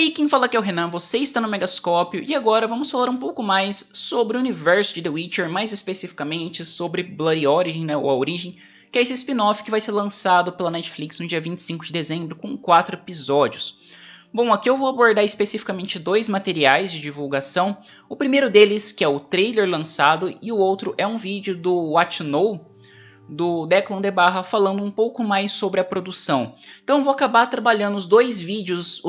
aí, quem fala aqui é o Renan, você está no Megascópio e agora vamos falar um pouco mais sobre o universo de The Witcher, mais especificamente sobre Blood Origin, né, ou A Origem, que é esse spin-off que vai ser lançado pela Netflix no dia 25 de dezembro com 4 episódios. Bom, aqui eu vou abordar especificamente 2 materiais de divulgação. O primeiro deles, que é o trailer lançado, e o outro é um vídeo do What to Know, do Declan de Barra, falando um pouco mais sobre a produção. Então eu vou acabar trabalhando os dois vídeos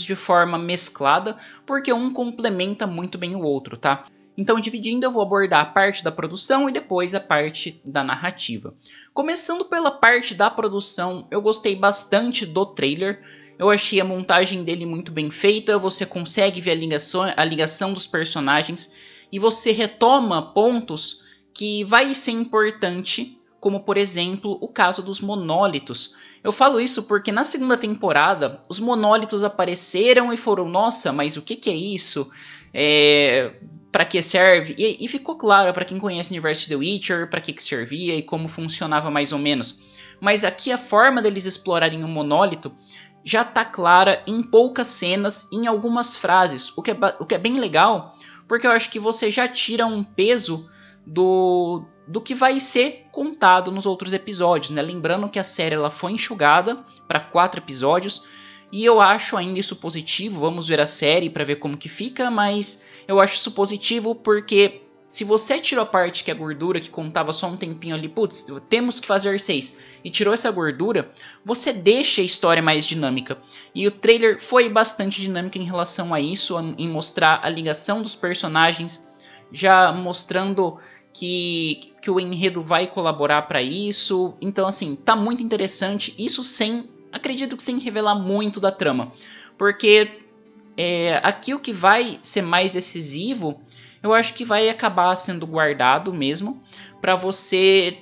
de forma mesclada, porque um complementa muito bem o outro, tá? Então, dividindo, eu vou abordar a parte da produção e depois a parte da narrativa. Começando pela parte da produção, eu gostei bastante do trailer. Eu achei a montagem dele muito bem feita, você consegue ver a ligação dos personagens e você retoma pontos que vai ser importante, como por exemplo o caso dos monólitos. Eu falo isso porque na segunda temporada os monólitos apareceram e foram, nossa, mas o que é isso? Para que serve? E ficou claro para quem conhece o universo de The Witcher, para que servia e como funcionava mais ou menos. Mas aqui a forma deles explorarem o monólito já está clara em poucas cenas, em algumas frases, o que é bem legal, porque eu acho que você já tira um peso do que vai ser contado nos outros episódios, né? Lembrando que a série ela foi enxugada para 4 episódios, e eu acho ainda isso positivo. Vamos ver a série para ver como que fica, mas eu acho isso positivo porque se você tirou a parte que é a gordura, que contava só um tempinho ali, putz, temos que fazer 6, e tirou essa gordura, você deixa a história mais dinâmica. E o trailer foi bastante dinâmico em relação a isso, em mostrar a ligação dos personagens, já mostrando que o enredo vai colaborar para isso. Então, assim, tá muito interessante. Isso acredito que sem revelar muito da trama. Porque aqui o que vai ser mais decisivo, eu acho que vai acabar sendo guardado mesmo, para você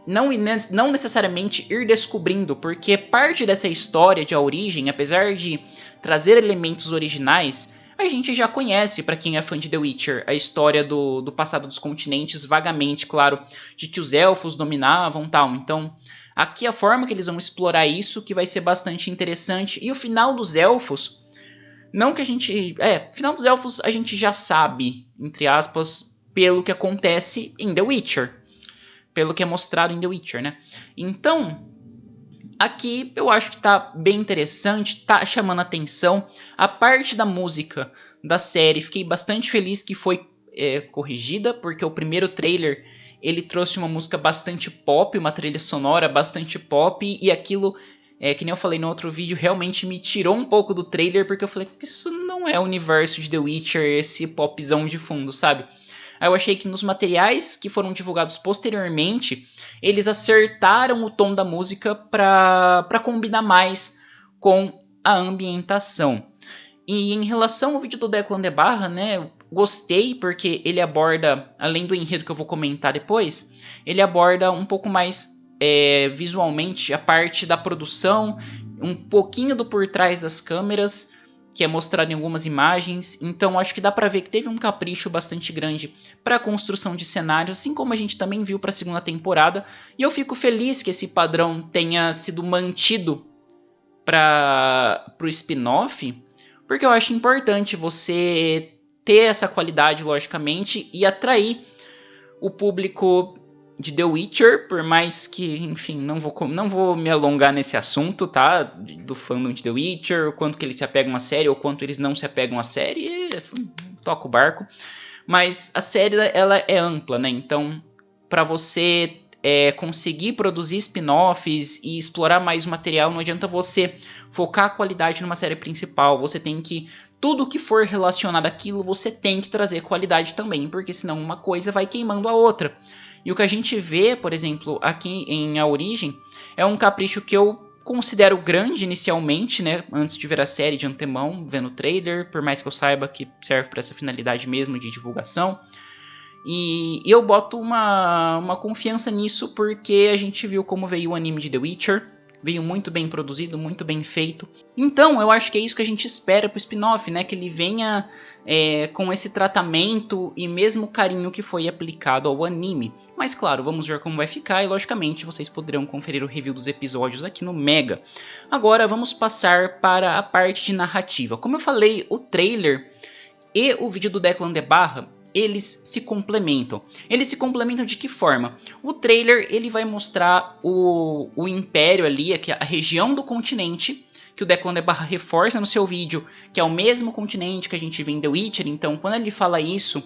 não necessariamente ir descobrindo, porque parte dessa história de A Origem, apesar de trazer elementos originais, a gente já conhece, para quem é fã de The Witcher, a história do passado dos continentes, vagamente, claro, de que os elfos dominavam e tal. Então, aqui a forma que eles vão explorar isso, que vai ser bastante interessante. E o final dos elfos, não que a gente... final dos elfos a gente já sabe, entre aspas, pelo que acontece em The Witcher. Pelo que é mostrado em The Witcher, né? Então, aqui eu acho que tá bem interessante, tá chamando atenção. A parte da música da série, fiquei bastante feliz que foi corrigida, porque o primeiro trailer ele trouxe uma música bastante pop, uma trilha sonora bastante pop, e aquilo, que nem eu falei no outro vídeo, realmente me tirou um pouco do trailer, porque eu falei que isso não é o universo de The Witcher, esse popzão de fundo, sabe? Aí eu achei que nos materiais que foram divulgados posteriormente, eles acertaram o tom da música para combinar mais com a ambientação. E em relação ao vídeo do Declan de Barra, né, gostei porque ele aborda, além do enredo que eu vou comentar depois, ele aborda um pouco mais visualmente a parte da produção, um pouquinho do por trás das câmeras, que é mostrado em algumas imagens. Então acho que dá pra ver que teve um capricho bastante grande para a construção de cenários, assim como a gente também viu para a segunda temporada. E eu fico feliz que esse padrão tenha sido mantido para o spin-off, porque eu acho importante você ter essa qualidade, logicamente, e atrair o público de The Witcher, por mais que, enfim, não vou me alongar nesse assunto, tá? Do fandom de The Witcher, o quanto que eles se apegam à série, ou quanto eles não se apegam à série, toca o barco. Mas a série, ela é ampla, né? Então, para você conseguir produzir spin-offs e explorar mais o material, não adianta você focar a qualidade numa série principal. Você tem que... Tudo que for relacionado àquilo, você tem que trazer qualidade também, porque senão uma coisa vai queimando a outra. E o que a gente vê, por exemplo, aqui em A Origem, é um capricho que eu considero grande inicialmente, né? Antes de ver a série de antemão, vendo o trailer, por mais que eu saiba que serve para essa finalidade mesmo de divulgação. E eu boto uma confiança nisso porque a gente viu como veio o anime de The Witcher, veio muito bem produzido, muito bem feito. Então eu acho que é isso que a gente espera pro spin-off, né? Que ele venha com esse tratamento e mesmo carinho que foi aplicado ao anime. Mas claro, vamos ver como vai ficar e logicamente vocês poderão conferir o review dos episódios aqui no Mega. Agora vamos passar para a parte de narrativa. Como eu falei, o trailer e o vídeo do Declan de Barra, eles se complementam. Eles se complementam de que forma? O trailer ele vai mostrar o Império ali, a região do continente, que o Declan de Barra reforça no seu vídeo, que é o mesmo continente que a gente vê em The Witcher. Então quando ele fala isso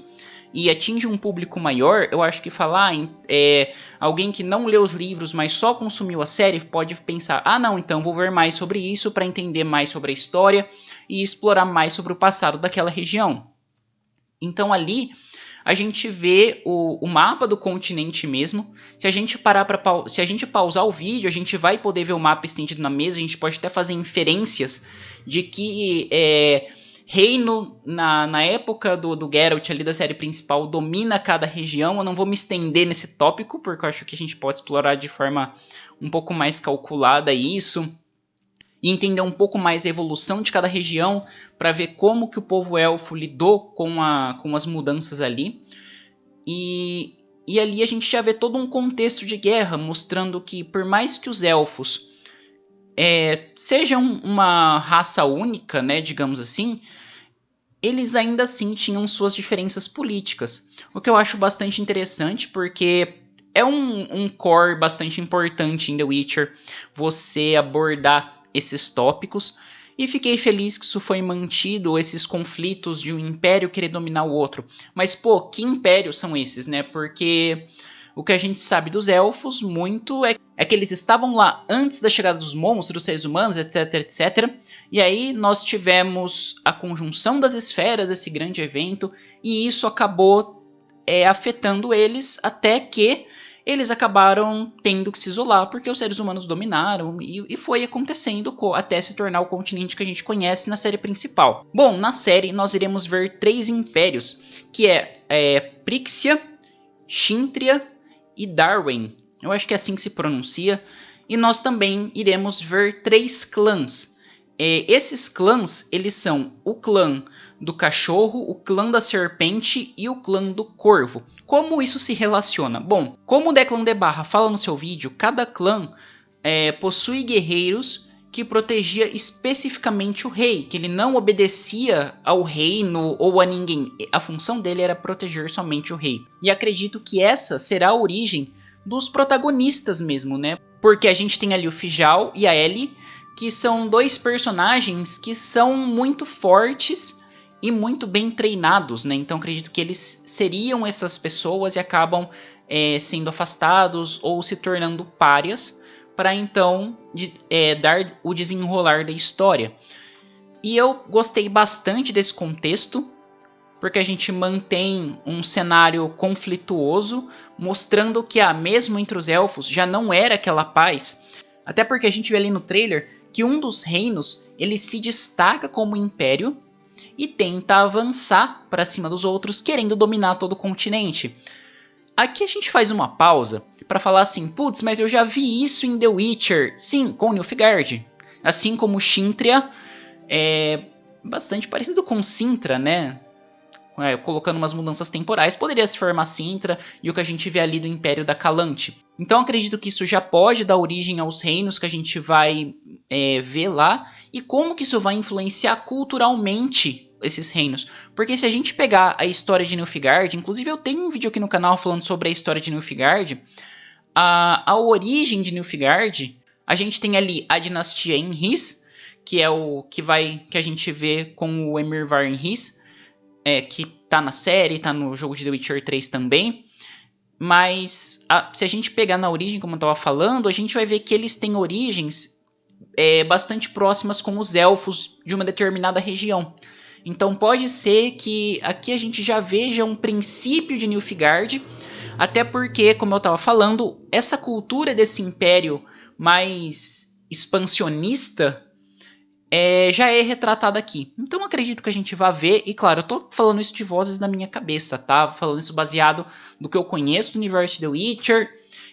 e atinge um público maior, eu acho que falar alguém que não leu os livros, mas só consumiu a série, pode pensar, ah não, então vou ver mais sobre isso para entender mais sobre a história e explorar mais sobre o passado daquela região. Então ali a gente vê o mapa do continente mesmo. Se a gente se a gente pausar o vídeo, a gente vai poder ver o mapa estendido na mesa. A gente pode até fazer inferências de que reino na época do Geralt ali da série principal domina cada região. Eu não vou me estender nesse tópico porque eu acho que a gente pode explorar de forma um pouco mais calculada isso e entender um pouco mais a evolução de cada região para ver como que o povo elfo lidou com as mudanças ali. E ali a gente já vê todo um contexto de guerra, mostrando que por mais que os elfos sejam uma raça única, né, digamos assim, eles ainda assim tinham suas diferenças políticas. O que eu acho bastante interessante, porque é um core bastante importante em The Witcher, você abordar esses tópicos, e fiquei feliz que isso foi mantido, esses conflitos de um império querer dominar o outro. Mas pô, que impérios são esses, né? Porque o que a gente sabe dos elfos muito é que eles estavam lá antes da chegada dos monstros, dos seres humanos, etc, etc. E aí nós tivemos a conjunção das esferas, esse grande evento, e isso acabou afetando eles até que eles acabaram tendo que se isolar porque os seres humanos dominaram e foi acontecendo até se tornar o continente que a gente conhece na série principal. Bom, na série nós iremos ver 3 impérios, que é Prixia, Shintria e Darwen. Eu acho que é assim que se pronuncia. E nós também iremos ver 3 clãs. Esses clãs, eles são o clã do cachorro, o clã da serpente e o clã do corvo. Como isso se relaciona? Bom, como o Declan de Barra fala no seu vídeo, cada clã possui guerreiros que protegia especificamente o rei, que ele não obedecia ao reino ou a ninguém. A função dele era proteger somente o rei. E acredito que essa será a origem dos protagonistas mesmo, né? Porque a gente tem ali o Fijal e a Ellie, que são 2 personagens que são muito fortes e muito bem treinados, né? Então acredito que eles seriam essas pessoas e acabam sendo afastados ou se tornando párias para então dar o desenrolar da história. E eu gostei bastante desse contexto, porque a gente mantém um cenário conflituoso, mostrando que mesmo entre os elfos já não era aquela paz. Até porque a gente vê ali no trailer que um dos reinos ele se destaca como império e tenta avançar para cima dos outros, querendo dominar todo o continente. Aqui a gente faz uma pausa para falar assim, putz, mas eu já vi isso em The Witcher. Sim, com Nilfgaard. Assim como Shintria é bastante parecido com Sintra, né? Colocando umas mudanças temporais, poderia se formar Sintra e o que a gente vê ali do Império da Calante. Então acredito que isso já pode dar origem aos reinos que a gente vai ver lá e como que isso vai influenciar culturalmente esses reinos. Porque se a gente pegar a história de Nilfgaard, inclusive eu tenho um vídeo aqui no canal falando sobre a história de Nilfgaard, a origem de Nilfgaard, a gente tem ali a dinastia Emrys, que é o que a gente vê com o Emir Var-Emrys, que tá na série, tá no jogo de The Witcher 3 também. Mas se a gente pegar na origem, como eu estava falando, a gente vai ver que eles têm origens bastante próximas com os elfos de uma determinada região. Então pode ser que aqui a gente já veja um princípio de Nilfgaard, até porque, como eu estava falando, essa cultura desse império mais expansionista já é retratada aqui. Então acredito que a gente vai ver, e claro, eu tô falando isso de vozes da minha cabeça, tá? Falando isso baseado no que eu conheço do universo de The Witcher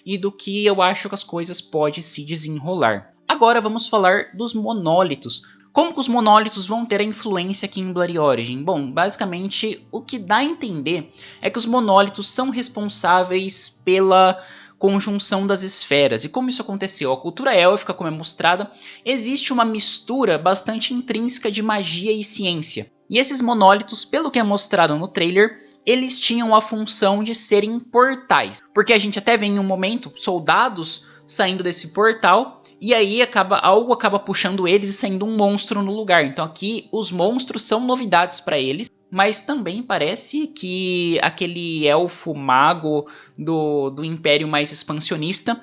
e do que eu acho que as coisas podem se desenrolar. Agora vamos falar dos monólitos. Como que os monólitos vão ter a influência aqui em Blood Origin? Bom, basicamente o que dá a entender é que os monólitos são responsáveis pela conjunção das esferas. E como isso aconteceu? A cultura élfica, como é mostrada, existe uma mistura bastante intrínseca de magia e ciência. E esses monólitos, pelo que é mostrado no trailer, eles tinham a função de serem portais. Porque a gente até vê em um momento soldados saindo desse portal e aí algo acaba puxando eles e saindo um monstro no lugar. Então aqui os monstros são novidades para eles. Mas também parece que aquele elfo mago do Império mais expansionista,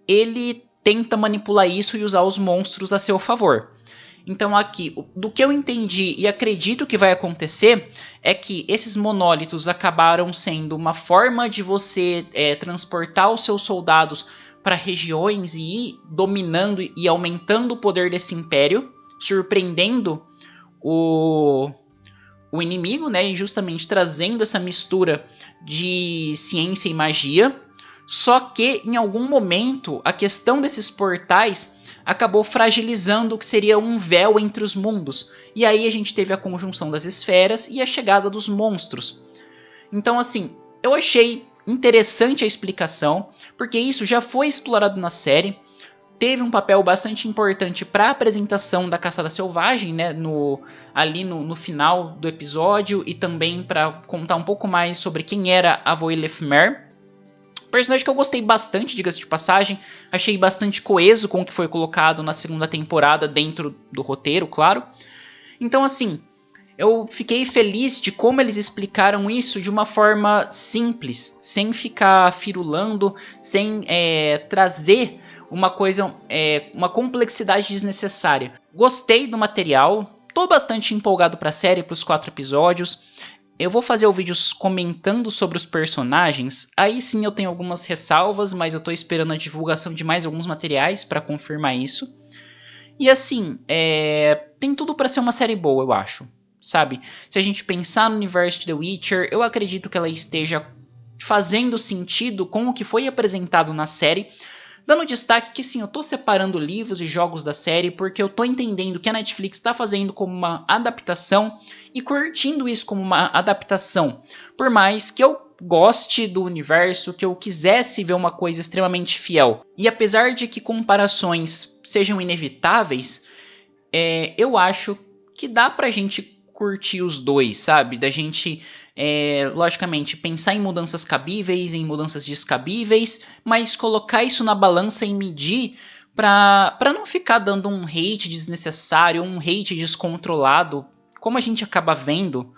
ele tenta manipular isso e usar os monstros a seu favor. Então aqui, do que eu entendi e acredito que vai acontecer, é que esses monólitos acabaram sendo uma forma de você transportar os seus soldados para regiões e ir dominando e aumentando o poder desse império, surpreendendo o inimigo, né, e justamente trazendo essa mistura de ciência e magia. Só que em algum momento a questão desses portais acabou fragilizando o que seria um véu entre os mundos. E aí a gente teve a conjunção das esferas e a chegada dos monstros. Então assim, eu achei interessante a explicação, porque isso já foi explorado na série. Teve um papel bastante importante para a apresentação da Caçada Selvagem, né, ali no final do episódio, e também para contar um pouco mais sobre quem era a Voylethmer. Personagem que eu gostei bastante, diga-se de passagem. Achei bastante coeso com o que foi colocado na segunda temporada dentro do roteiro, claro. Então assim, eu fiquei feliz de como eles explicaram isso de uma forma simples, sem ficar firulando, sem trazer uma complexidade desnecessária. Gostei do material, tô bastante empolgado para a série, para os 4 episódios. Eu vou fazer o vídeo comentando sobre os personagens, aí sim eu tenho algumas ressalvas, mas eu tô esperando a divulgação de mais alguns materiais para confirmar isso. E assim, tem tudo para ser uma série boa, eu acho, sabe? Se a gente pensar no universo de The Witcher, eu acredito que ela esteja fazendo sentido com o que foi apresentado na série, dando destaque que sim, eu tô separando livros e jogos da série porque eu tô entendendo que a Netflix está fazendo como uma adaptação e curtindo isso como uma adaptação. Por mais que eu goste do universo, que eu quisesse ver uma coisa extremamente fiel. E apesar de que comparações sejam inevitáveis, eu acho que dá pra gente curtir os dois, sabe? Da gente, logicamente, pensar em mudanças cabíveis, em mudanças descabíveis, mas colocar isso na balança e medir pra não ficar dando um hate desnecessário, um hate descontrolado, como a gente acaba vendo.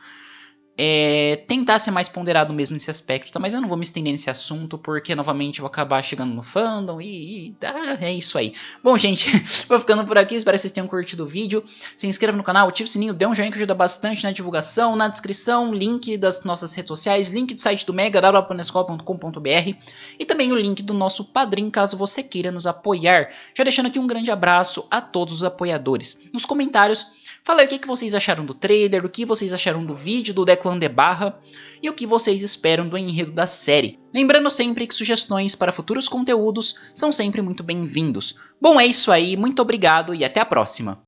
Tentar ser mais ponderado mesmo nesse aspecto, tá? Mas eu não vou me estender nesse assunto, porque novamente eu vou acabar chegando no fandom é isso aí. Bom, gente, vou ficando por aqui, espero que vocês tenham curtido o vídeo. Se inscreva no canal, ative o sininho, dê um joinha que ajuda bastante na divulgação, na descrição, link das nossas redes sociais, link do site do Mega, www.planescola.com.br, e também o link do nosso Padrim, caso você queira nos apoiar. Já deixando aqui um grande abraço a todos os apoiadores. Nos comentários, fala aí o que vocês acharam do trailer, o que vocês acharam do vídeo do Declan de Barra e o que vocês esperam do enredo da série. Lembrando sempre que sugestões para futuros conteúdos são sempre muito bem-vindos. Bom, é isso aí, muito obrigado e até a próxima!